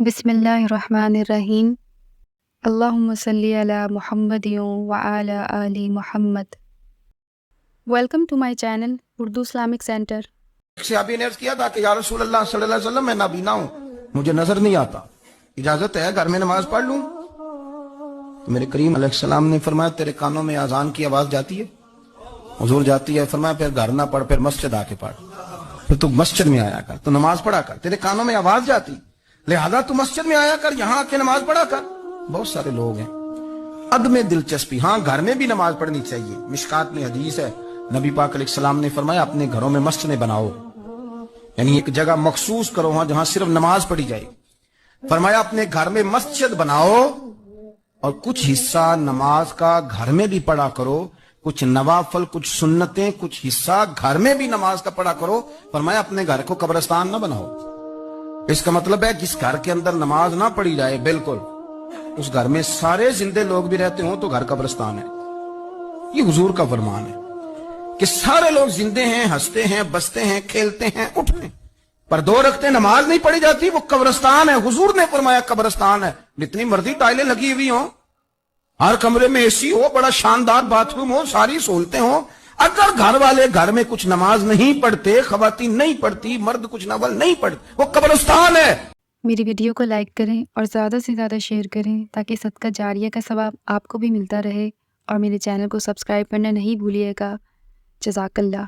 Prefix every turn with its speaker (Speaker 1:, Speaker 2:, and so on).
Speaker 1: بسم اللہ الرحمن الرحیم۔ اللہم صلی علی محمد وعلی آل محمد۔ Welcome to my channel Urdu Islamic centre.
Speaker 2: صحابی نے عرض کیا تھا کہ یا رسول اللہ صلی اللہ علیہ وسلم میں نابینا ہوں، مجھے نظر نہیں آتا، اجازت ہے گھر میں نماز پڑھ لوں؟ تو میرے کریم علیہ السلام نے فرمایا تیرے کانوں میں اذان کی آواز جاتی ہے؟ حضور جاتی ہے۔ فرمایا پھر گھر نہ پڑھ، پھر مسجد آ کے پڑھ، پھر تو مسجد میں آیا کر، تو نماز پڑھا کر، تیرے کانوں میں آواز جاتی لہذا تو مسجد میں آیا کر، یہاں آ کے نماز پڑھا کر۔ بہت سارے لوگ ہیں عدم دلچسپی، ہاں گھر میں بھی نماز پڑھنی چاہیے، مشکات میں حدیث ہے، نبی پاک علیہ السلام نے فرمایا اپنے گھروں میں مسجد بناؤ، یعنی ایک جگہ مخصوص کرو وہاں جہاں صرف نماز پڑھی جائے۔ فرمایا اپنے گھر میں مسجد بناؤ اور کچھ حصہ نماز کا گھر میں بھی پڑھا کرو، کچھ نوافل، کچھ سنتیں، کچھ حصہ گھر میں بھی نماز کا پڑھا کرو۔ فرمایا اپنے گھر کو قبرستان نہ بناؤ۔ اس کا مطلب ہے جس گھر کے اندر نماز نہ پڑھی جائے بالکل، اس گھر میں سارے زندے لوگ بھی رہتے ہوں تو گھر قبرستان ہے۔ یہ حضور کا فرمان ہے کہ سارے لوگ زندے ہیں، ہنستے ہیں، بستے ہیں، کھیلتے ہیں، اٹھتے ہیں، پر 2 رکعتیں نماز نہیں پڑھی جاتی، وہ قبرستان ہے۔ حضور نے فرمایا قبرستان ہے، جتنی مرضی ٹائلیں لگی ہوئی ہوں، ہر کمرے میں اے سی ہو، بڑا شاندار باتھ روم ہو، ساری سہولتیں ہوں، اگر گھر والے گھر میں کچھ نماز نہیں پڑھتے، خواتین نہیں پڑھتی، مرد کچھ نفل نہیں پڑھتے، وہ قبرستان ہے۔
Speaker 1: میری ویڈیو کو لائک کریں اور زیادہ سے زیادہ شیئر کریں تاکہ صدقہ جاریہ کا ثواب آپ کو بھی ملتا رہے، اور میرے چینل کو سبسکرائب کرنا نہیں بھولیے گا۔ جزاک اللہ۔